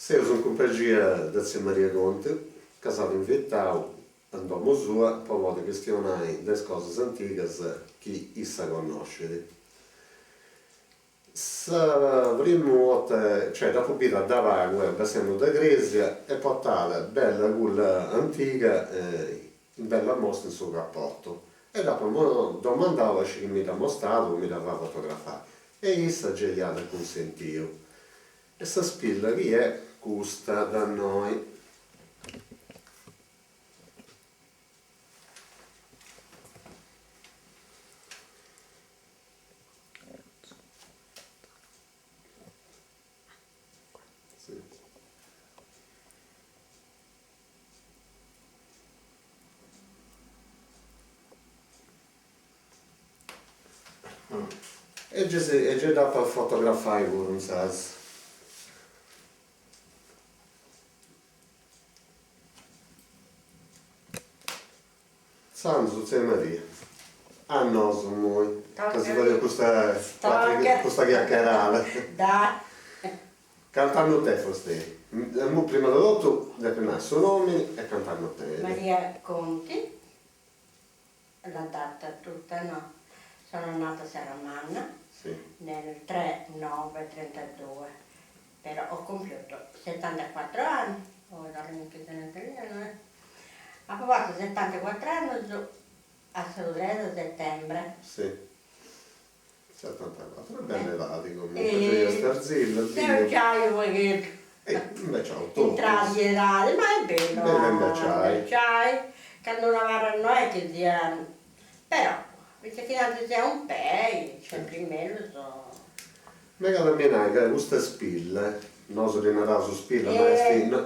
Sei in compagnia da zia Maria Conte, casato in Viettau, andiamo sua, poi vado a questionare delle cose antiche che issa conosce. La prima volta, cioè dopo vita da vago, passiamo da Grecia e portare bella quella antica in bella mostra in suo cappotto. E dopo mi domandava se mi da mostrato, mi dava fotografare. E essa già gli ha consentito. E sta spilla che è gusta da noi. Sì. E già da per fotografare pure, non sai. Sanzu, zia Maria. A noi, noi. Che si vede questa chiacchierata. Dai. Cantando te, forse. Prima di tutto, deve prendere il suo nome e cantando te. Maria Conti, la data tutta no. Sono nata a Saramanna Sì. nel 3/9/32, però ho compiuto 74 anni, ora mica se ne italiano. Ho fatto 74 anni a Sudrese a settembre. Sì. 74, belle dati comunque, E Starzilla, se non c'hai vuoi che invece ho tutto. entrati e dati, ma è bello. Belle invece c'hai, quando una vara non è che sia, però, perché finalmente sia un pei, sempre in mezzo. Mega la mia naica, questa spilla, non so rinatare su spilla, ma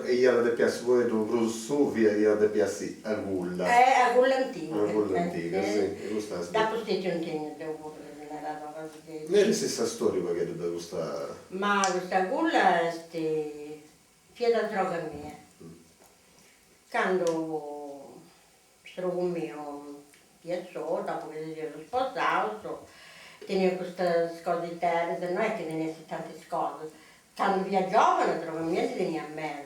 e io la piace voi tu su via, io la piace a gulla. A quella antica. A quella antica, sì, e questa spilla. Dopo stesso un tegno devo pure generare una cosa di... Non è la stessa storia perché da questa... Ma questa gulla è fieda droga mia. Quando trovo mio piaccio, dopo che si era sposato, teneva queste cose di terra, non è che ne avesse tante cose. Quando viaggiavano, trovo mia si tenia a me,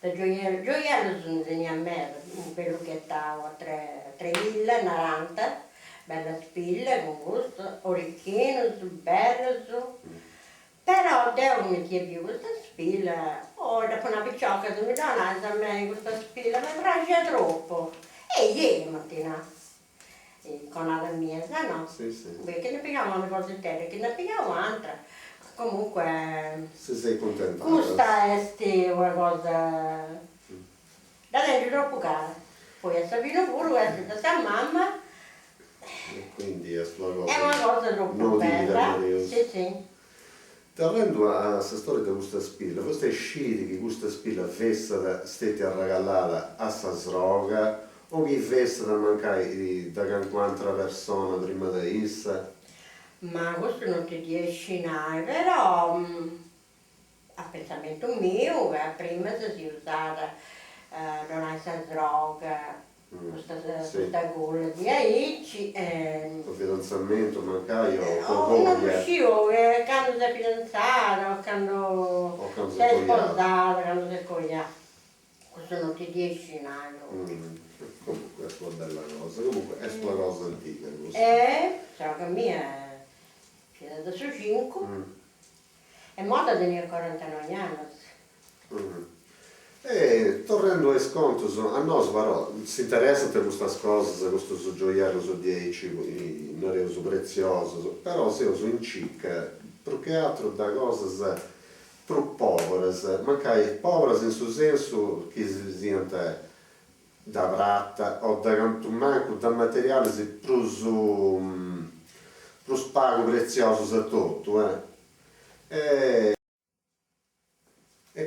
da gioiello sono tenia a me, un bello che stava 3.040, bella spilla, con gusto, orecchino, bello, però devo mi chiede questa spilla, dopo una picciocca che mi dà a me questa spilla, mi piace troppo. E ieri mattina, con la mia, no? Sì, sì. Che ne pigliamo una cosa di terra, che ne pigliamo un'altra. Comunque, Se sei contenta. questa è una cosa da legge troppo cara. Poi a Sabino pure, questa da tua mamma, E quindi è una cosa... è una cosa troppo non bella. dire, Sì, sì. Tornando a questa storia di questa spilla, questa è sciti che questa spilla vesta stette arregalata a sta sroga o che vesta da mancare da qualche persona prima di essa? Ma questo non ti riesci mai, però a pensamento mio, prima si usava non hai sta droga, questa gola di aici. Il fidanzamento, mancai Non riuscivo, quando sei fidanzata, quando sei sposata, quando sei cogliata. Questo non ti riesci mai. Comunque è una bella cosa, comunque è una cosa antica questa. Cioè che mia è da su 5, è morta di 49 anni. E tornando ai sconti, a noi però si interessa per queste cose, questo gioiello su 10, non è so prezioso, però se uso in cicca, più che altro da cose più povere, magari povere in questo senso che si sente da pratta o da canto manco, da materiale più spago prezioso su tutto. E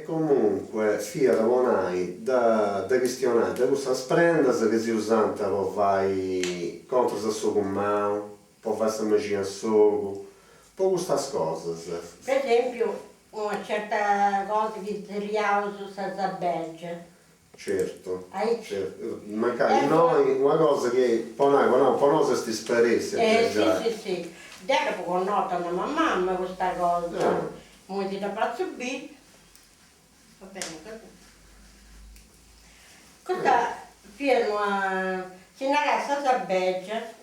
comunque, fia da buonai, da questionare, da questa sprenda che si usa per fare contro il suo comando, per fare questa magia su, per queste cose. Per esempio, una certa cosa che tiriamo su questa zabeggia. Certo, Certo. magari noi una cosa che per noi si sparisse. Sì. Dopo con nota a mamma questa cosa, molti da pazzo B, Va bene così. Questa firma si naressa sabbeggia.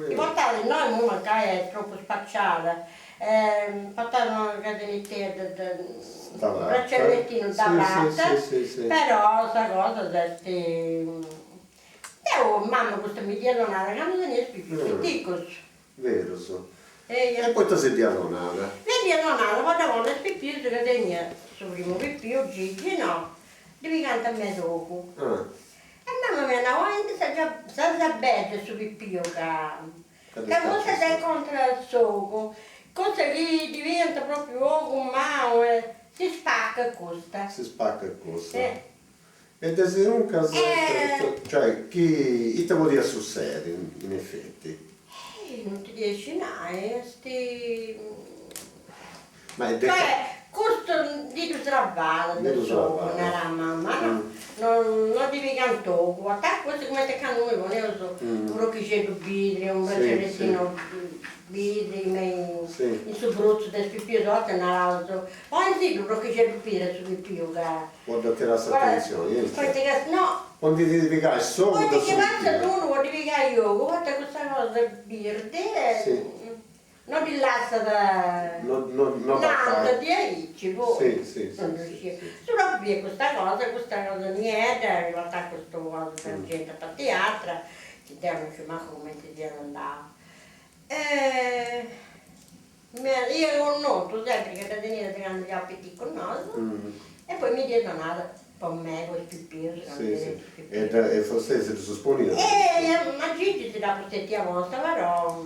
I portali noi non è troppo spacciata. Portavano il gradinetto un braccialettino da latte, però questa cosa desti. Mamma questa mi diede una quando veniva più piccolo. Vero so. E poi ti sei diadonata? mi diede una volta con le spippiose che tenia sul primo pippio, Gigi no, devi cantare a me dopo. E mamma mia, una volta si bella su pippio che cosa sei contro il suoco, cosa che diventa proprio un mano e si spacca questa. Si spacca questa. Ed è un casetto, cioè, chi ti poteva succedere in effetti? Non ti riesci mai, Ma è cioè, questo di travalo del suoco, nella mamma, no? Non devi cantare, guarda, questo come te canto noi, io so, un rocchicetto vidrio, un braccialettino vidrio, in su bruzzo del pipio sotto, nell'altro, poi sì, un rocchicetto vidrio su pipio che... Guarda te la attenzione, no! Quando ti devi piegare solo poi da ti guarda tu, non devi piegare io, guarda questa cosa verde, non ti lascia da... Nada di aici, voi. Non riuscivo. Solo via questa cosa niente, è arrivata questa cosa per gente per teatro, che devono ci manco come ti devono andare. Io ho un noto sempre che da tenere gli appetiti con noi, e poi mi dicono nada. Per me, con i pippi, e forse se ti sosponi? Ma Gigi ti dà queste vostra, però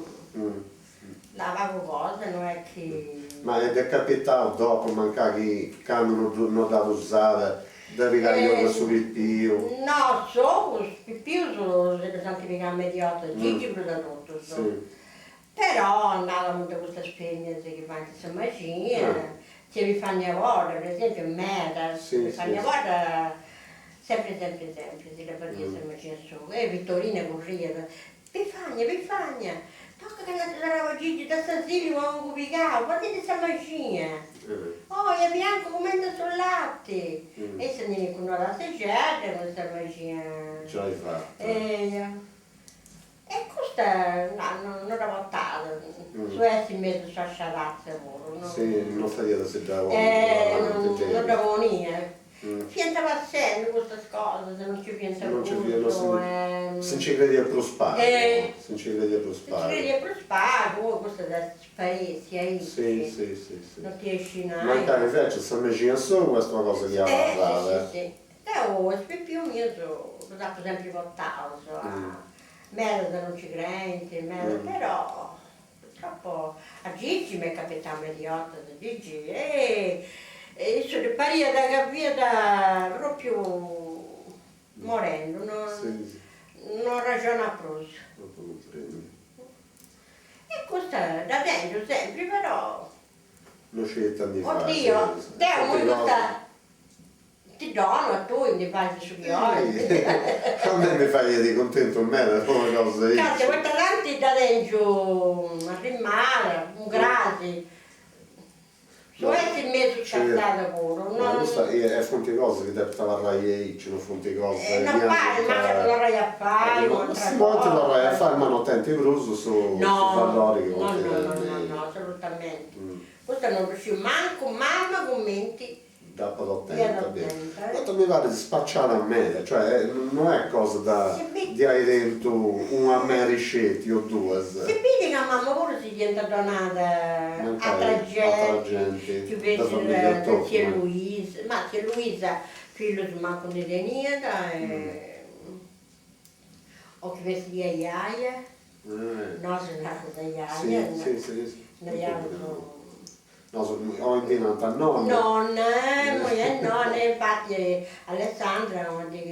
lavavo cose, non è che... Ma è capitato dopo mancare che non da usare, da rigagliare su pippi? No, so, i pippi sono le santificate mediate, Gigi da tutto. Però andavamo da queste esperienze che fanno questa macchina. Se vi fanno lavoro, per esempio in merda, vi fanno lavoro sempre, si la partita se macchina su, e Vittorina corrieva, Pifagna, tocca che la trova Gigi da Sasili uomo cubicato, guardate questa macchina, oh è bianco come sul latte, e se ne con la seggiata questa macchina. Ce l'hai fatta. E questa non era vottata, su essi in mezzo a sciarazze loro. Sì, non fai da se da non davano niente. Piantava sempre queste cose, se non ci piantava tutto. Se ci credi a prosparo. Se ci credi a prosparo. Se ci credi a prosparo, questa da sparizia, Sì. non ti esci mai. Ma invece questa macchina solo questa cosa che ha parlato. Sì. E più mio, l'ho sempre votato. Merda non ci credi, però purtroppo a Gigi mi è capitato idiota da Gigi e sono paria da capire proprio morendo, non ragiona più. E questo da dentro sempre, però... Non c'è tanti fatti. Oddio, te ti dono a tu e ne fai sugli occhi. A me mi fai di contento me come cosa. Cazzo, questa tanti da dentro, a rimane, un grasi. Su essi in mezzo c'è pure. Ma questa è fonte cose che deve parlare lei, ci non fonte cose. Non fare, ma che lo vorrei a fare, ma si vuole lo vorrei a fare, ma non tenti bruso su valori che no, assolutamente. Questo non riuscivo manco, mamma commenti. Dopo attenta. Quanto mi pare di spacciare a me, cioè non è cosa da dire dentro una me ricetti o due. Se vedi che mamma pure si diventa donata a gente, più per zia Luisa, ma zia Luisa figlio di manco di niente, o che vesti di iaia, no, sono nato da iaia, no, ho impiegato a nonna. Nonna, infatti Alessandra non dice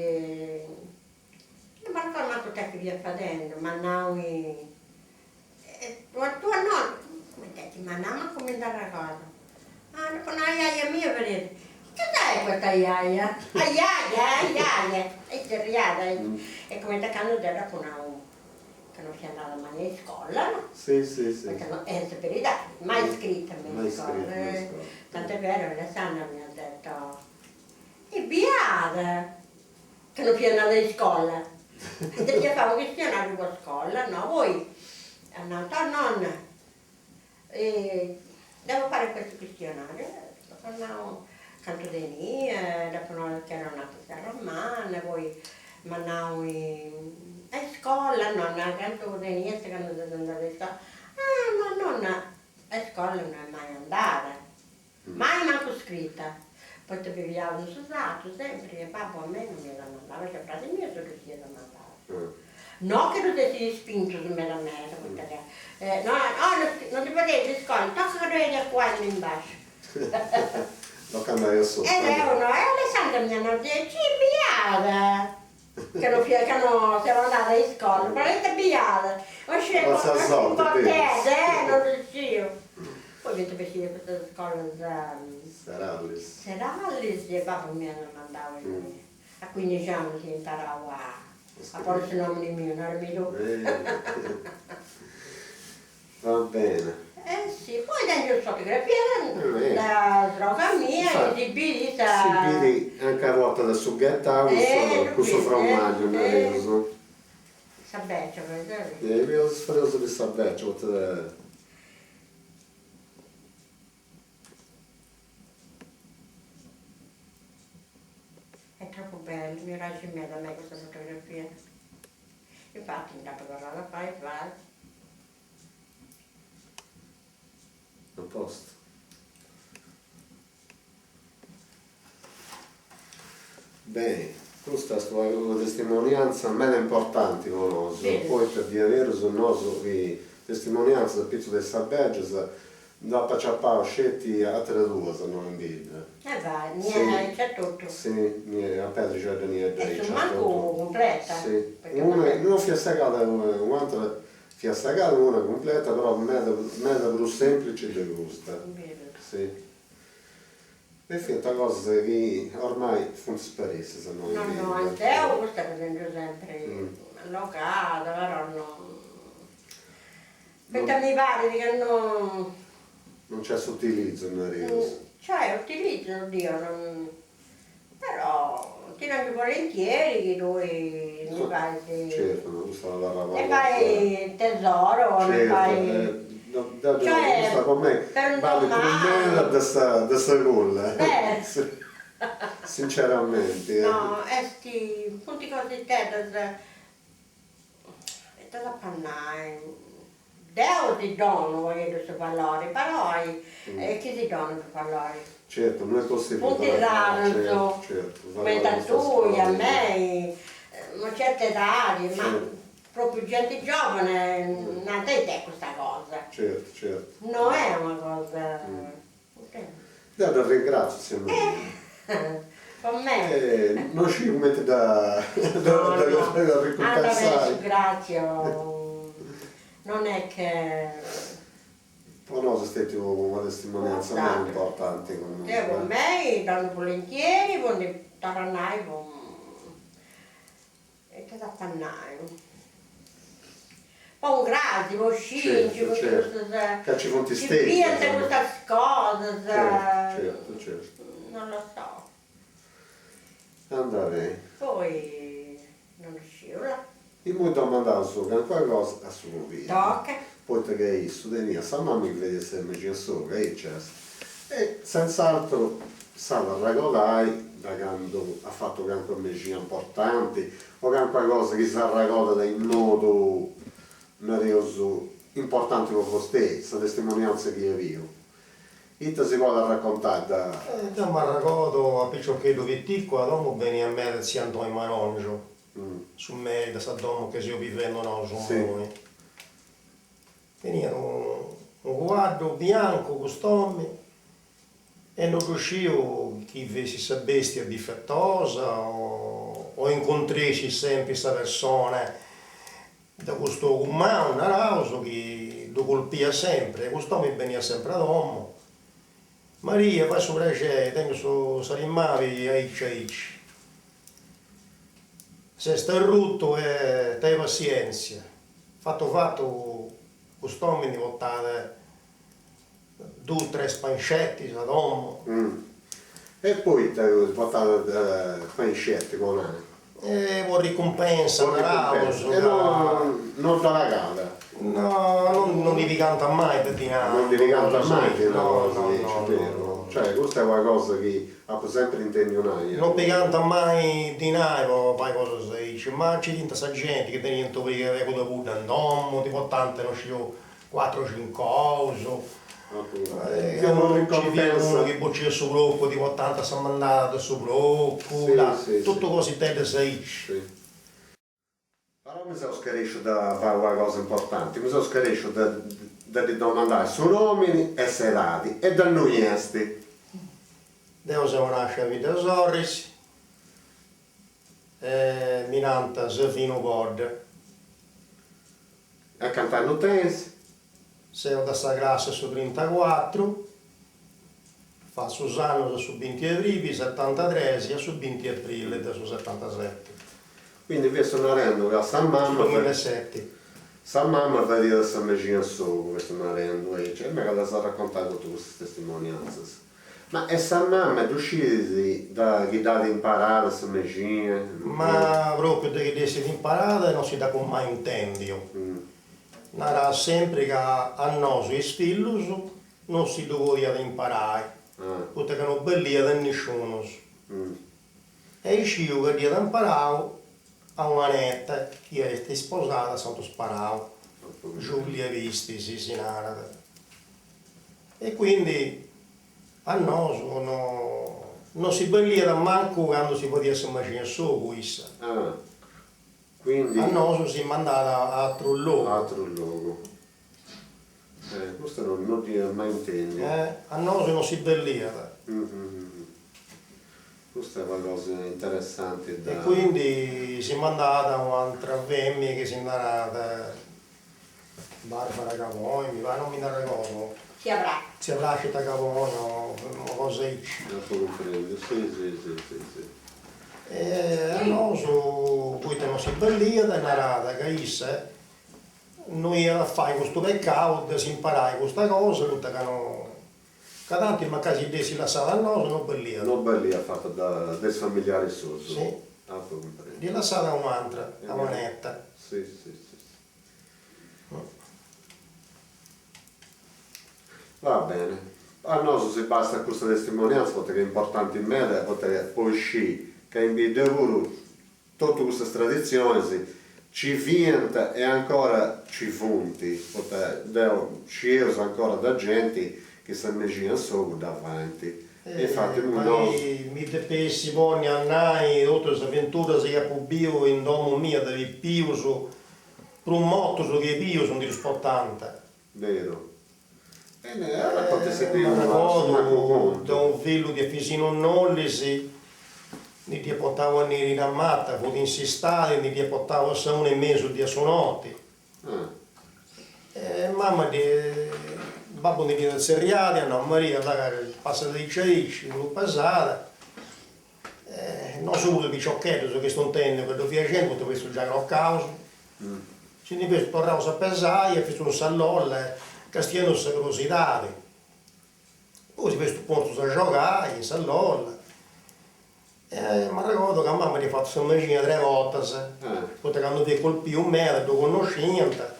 che non mi manco te che via facendo, ma noi tua nonna, come te ti mandava a commentare la cosa? Con la iaia mia per dire, che sai questa iaia? La iaia, e ti riada, e come te che hanno detto con che non si è andata mai in scuola, no? Sì. Perché è per mai iscritta a scuola. Tant'è vero, Alessandra mi ha detto, E biada, che non più andare in scuola. E ti favo questionario con scuola, no, voi andate a nonna, e devo fare questo questionario, andavo canto di mia, dopo che erano nate a Romana, poi andavo a scuola, nonna, canto di mia, quando devo andare a scuola. Ah, ma nonna, a scuola non è mai andata, mai manco scritta. Poi ti pigliavano susato sempre, che papà a me non mi era mandato, cioè frate mio sono riuscito a mandare. No che non ti spinto su me da merda, no, non ti potevi scuola, tocca che devi qua in basso. Lo cambiare sotto. E Leono, e Alessandra mi hanno detto, ci biada, che non siamo andate in scuola, veramente biada. Ho scelto un po' te, non riuscivo. Poi mi trovo questa scuola Serallis e papà mi hanno mandato a 15 anni che imparavo a porre i nomi miei, non mi do. Va bene. Eh sì, poi dentro fotografia la droga mia, esibita. Si anche a volte da suggettare con questo formaggio, non è così. Sabeccio, per io ho speso di sabeccio. È troppo bello, mi piace da me questa fotografia. Infatti, dopo che la fai, vai. A posto. Bene, questa è una testimonianza meno importante con noi, poi per di avere su noi testimonianza del pizzo del sabbeggio, dopo ci abbiamo scelti altre due se non in Bibbia. Vai, niente, c'è tutto. Sì, a Pedro c'è niente. E su manco completa. Sì, una non fiassacata, un'altra fiassacata, una completa, però mezza più semplice e gusta. Sì. E finta cose che ormai non si sparisse se non no, anche io questa per esempio sempre locata, però no. Perché mi pare che non... Non c'è sottilizzo in Arius. Cioè, utilizzo, Dio, non... però ti danno volentieri che lui mi fai... Certo, non sta la lavare. Ne fai tesoro, certo, ne fai... cioè, con me per vale come me da sta colla. Sinceramente. No, sti punti così te da appannare. Deo ti dono, voglio questo valore, però chi ti dona per valore? Certo, non è possibile. Punti raro, come da tu, a me, a certe età, ma proprio gente giovane, non te questa cosa. Certo. Non è una cosa... Io ringrazio, con me. Non ci mette da ricompassare. Grazie. Non è che... Poi no, sono stati una testimonianza molto importante con noi. Con me danno volentieri, con i taranai, e che da pannare. Poi un grazie, un scinci, che ci fanno ci piensa queste cose. Certo. Non lo so. Andrà bene. Poi non riuscivo. Io mi ho domandato su qualcosa a suo video. Tocca. Poi che è su di mia, sa mamma che vede se mi c'è su, che c'è. E senz'altro sa la regolare da quando ha fatto anche medicine importanti o qualcosa che si raccolta in modo nervoso importante per voi, questa testimonianza che io vivo. E si può raccontare da... Da Marragoto a Picciocchedo Vitticco, a dopo veniva a me da zia Antonio Manongio, su me da Saddomo che si vivendo no, su noi. Veniva un guardo bianco, costume, e non riuscivo chi avesse questa bestia difettosa o incontrassi sempre questa persona da questo umano, narauso che lo colpia sempre, questo mi veniva sempre ad uomo. Maria, vai su Regè, tengo su Salimavi e Icci. Se sta rutto e te pazienza. Fatto, quest'uomo mi portava 2 o 3 spancetti ad uomo. E poi ti hai portato pancette con Anna. Vuoi ricompensa, bravo, E non te la cava. no, non devi cantare mai per dinare. Non devi cantare mai che una no, cosa no, dici, no, vero? no. Cioè, questa è una cosa che ha sempre intenzionale. Non ti canta mai dinare, poi cosa si dice, ma c'è tanta sta gente che tiene niente che aveva da pure in domo, tipo tante non ci 4-5 cose. Che Ci non viene uno ricompensa. che boccia il suo blocco, tipo 80 si è mandato il suo blocco, Sì, tutto sì. così te si dice. Sì. Però mi sono schiarito da fare una cosa importante, mi sono schiarito da domandare su uomini e serati e da noi esti. Devo se nasce a vita Sorris, Minanta Zefino Bord, A cantare non tensi, sei da sta classe su 34, fa Susanno su 20 aprile, 73 e su 20 aprile su 77. quindi vi sto narrando che a San Mamma, 2007. San Mamma va a dire questa macchina su, questo narrando, cioè me la sta raccontando tutte queste testimonianze. Ma è San Mamma è usciti da chi date imparare questa macchina? Ma proprio da che si imparata non si dà con mai intendio. Narra sempre che a noi i figli non si doveva imparare, perché non bellia da nessuno. E io che dia imparare a una netta che è sposata, sono sparato, Giulia Visti, si narra. E quindi a noi non si bellia da manco quando si poteva immaginare solo questo. Quindi A noi si mandava a altro luogo. altro luogo. Questo non ti mai intendi. A noi non si bellia. Questa è una cosa interessante da... E quindi si mandava un'altra femmina che si andava Barbara Cavogno, mi pare, non mi ricordo. Si avrà. Si lascia Cavogno, una cosa così. comprendo, sì. E a noi, poi non si bellia, e narrata che issa, noi a fare questo peccato, si imparare questa cosa, tutta che tanti magari si lasciava a noi, non bellia. Non belli ha fatto dai familiari suoi. Sì. comprendo. Gli lasciava un'altra, a manetta. Sì. Va bene. A noi se basta questa testimonianza, perché è importante in me, perché poi uscì che in video tutte queste tradizioni ci finta e ancora ci funti, perché ci usa ancora da gente che si immagina solo davanti. Infatti noi... Mi depessi buoni annai, tutte queste avventure si appubio in domo mia da più su per un motto su che io sono importante. Vero. Racconti se Mi ricordo da un figlio di Fisino Nollisi, ne ti portavo in ammata, fu insistare, ne ti portavo a 1 e mezzo di suonati. Mamma di babbo di seriali, Anna Maria, passa dei cerici, non passata. Non solo di ciocchetto, su questo intendo, che doveva gente, tutto questo già era causa. Ci ne vedo tornavo a pesare, e fece un salone, castiano questa curiosità. Poi si questo punto a giocare, in salone. Mi ricordo che mamma mi ha fatto questa macchina 3 volte, poi quando vi colpì un me, lo conoscente.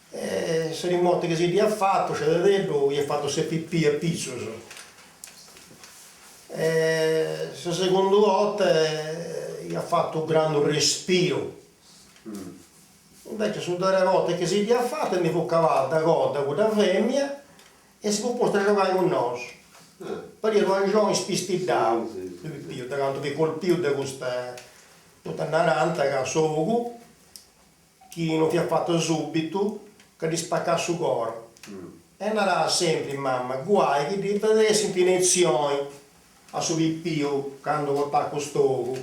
Se rimotte che si gli ha fatto, c'è da detto, gli ha fatto 6 pipì a pizzo. La seconda volta gli ha fatto un grande respiro. Invece su 3 volte che si gli ha fatto mi fu cavato da coda con la femmina e si fu posto a giocare con noi. Per io ero un giorno spistidato, da quando mi colpivo da questa tutta naranta che ha solo, che non ti ha fatto subito, che ti spacca su coro. E narrava sempre mamma, guai che ti vedessi in punizioni a suo pipio quando portava questo,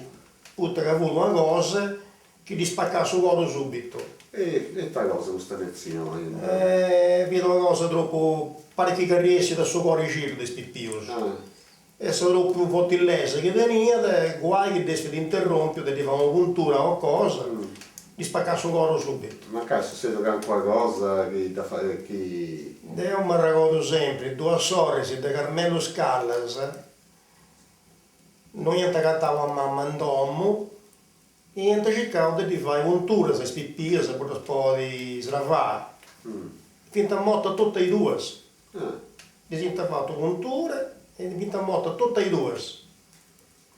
tutta che ha avuto una cosa che ti spacca su coro subito. E questa cosa, questa lezione? Vedo una cosa troppo, pare che riesce dal suo cuore giro di pipio. E se troppo fottillese che veniva, guai che deve interrompere, deve fare una puntura o cosa, di spaccare su coro subito. Ma caso succede che anche qualcosa che da fare che... Io mi ricordo sempre, 2 sorelle di Carmelo Scallas, noi cantavamo a mamma in domo e cercavamo di fare unture, se spippire, se per poi sravare. Finta morta tutte e due. Abbiamo fatto unture e finta morta tutte e due.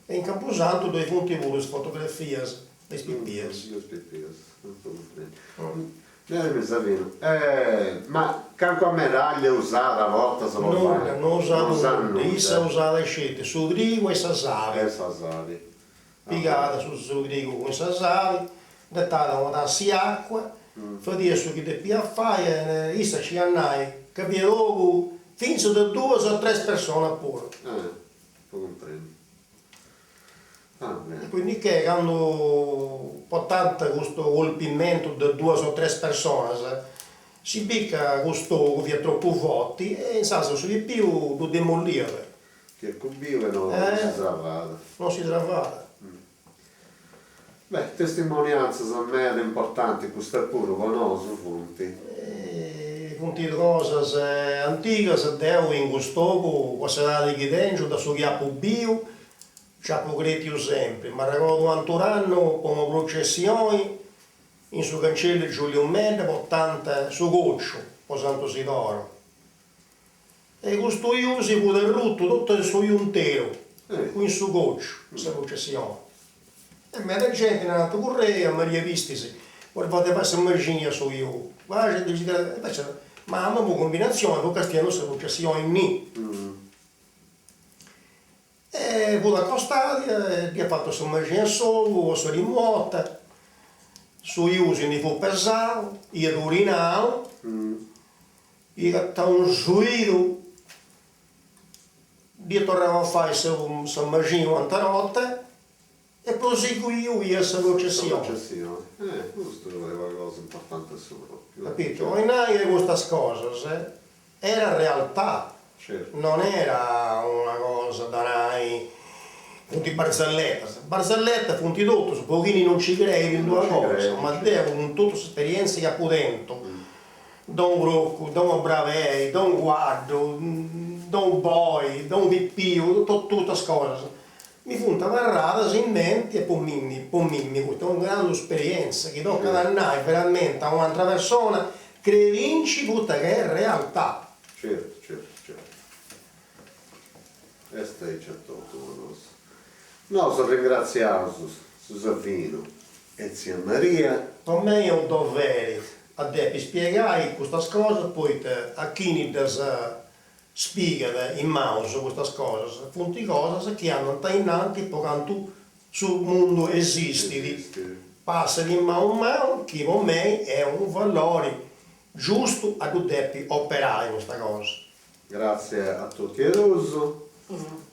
E in Camposanto dove punti le fotografie dei spippire. Savino. Ma canto a medaglia usata a volte se lo fa? Non usava nulla. issa usava le scelte, sudrigo e sasari. Sasari. Piegata sul sudrigo con sasari, dettata una tassi acqua, faceva su che te a fare, issa ci andai, capire dopo, finso da 2 o 3 persone pure. Comprendo. Quindi che quando portata questo colpimento di 2 o 3 persone, si becca questo che è troppo forte e in salsa su di più lo demolire. Che cubio e non si travada. Non si travada. Beh, testimonianze sono meno importanti, questo pure conosco punti. Punti di cose antiche, se devo in questo, passare di dentro, da su chiappo bio, ci ha pocretio sempre, ma ricordo quanto anno, come processioni, in su cancello Giulio Mende, portante su goccio, o Santo Sidoro. E questo io si può rutto tutto il suo intero, qui in su goccio, questa processione. E me gente è andata a correre, a Maria Vistisi, volevate fare una margina su io. Ma gente dice, ma a una combinazione, con Castiano si processione in me. E poi accostati, e ha fatto questa margina solo, sono rimota, su io si ne fu pesato, io urinavo, io ho un suido, io tornavo a fare questa margina quanta notte, e proseguivo io questa processione. Questo è una cosa importante solo. Capito? E noi queste cose era realtà, Certo. non era una cosa da noi, punti barzelletta. Barzelletta, punti tutto, su pochini non ci credi in due cose, ma devo con tutte le esperienze che ha dentro, da un gruppo, da un bravei, da un guardo, da un boy, da un pippio, tutte queste cose. Mi fu una verrata in mente e poi mimmi, questa è una grande esperienza che tocca da noi veramente a un'altra persona che vinci tutta che è realtà. Certo. Questa è certo. Noi sono ringraziato su Savino e zia Maria. Per me è un dovere a te spiegare queste cose, poi a chi ne spiega in mouse queste cose, appunto cose che hanno innanzi poi quando tu sul mondo esisti, passa di mano che per me è un valore giusto a tu devi operare questa cosa. Grazie a tutti e Rosso.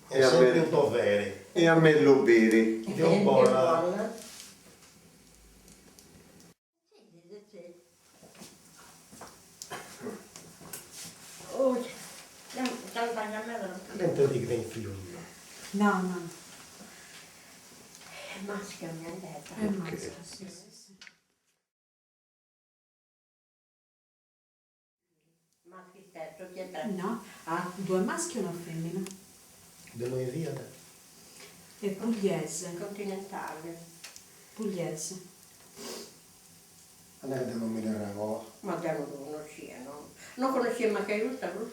È sempre un dovere. E a me Lubiri. Dio buona. Non ti dico che figlio. No. È maschio, mi ha detto. È maschio, sì. Maschio stesso, chi è te? No, ha 2 maschi e una femmina. Da noi via. È pugliese. Continentale. Pugliese. Non è che non mi ragò. Ma già non lo conoscevano. Non conosceva che aiuta lui.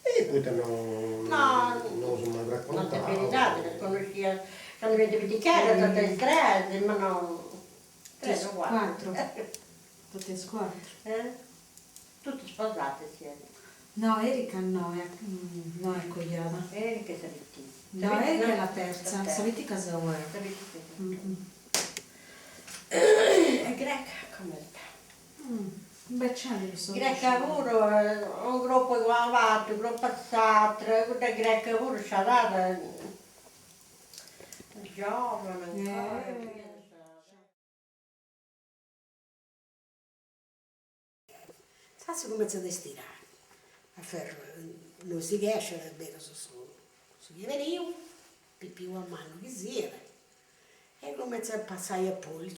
E poi non sono mai raccontato. Non ti verità, non conosceva. Quando mi devi dire, tutte tre, ma no. 3 o 4. 4. Tutte e 4. Tutte sposate siete. No, Erika no, no è cogliata. Erika e Savetti. No, Erika è la terza. Savetti casa ora. È greca come sta? Beh, c'è questo. Greca pure, un gruppo che va avanti, un gruppo passato, quella greca pure c'ha data. Giovane. Si comincia a stirare, a fare, non si riesce a bere su chiaverio, più a mano che sia, e comincia a passare a polli.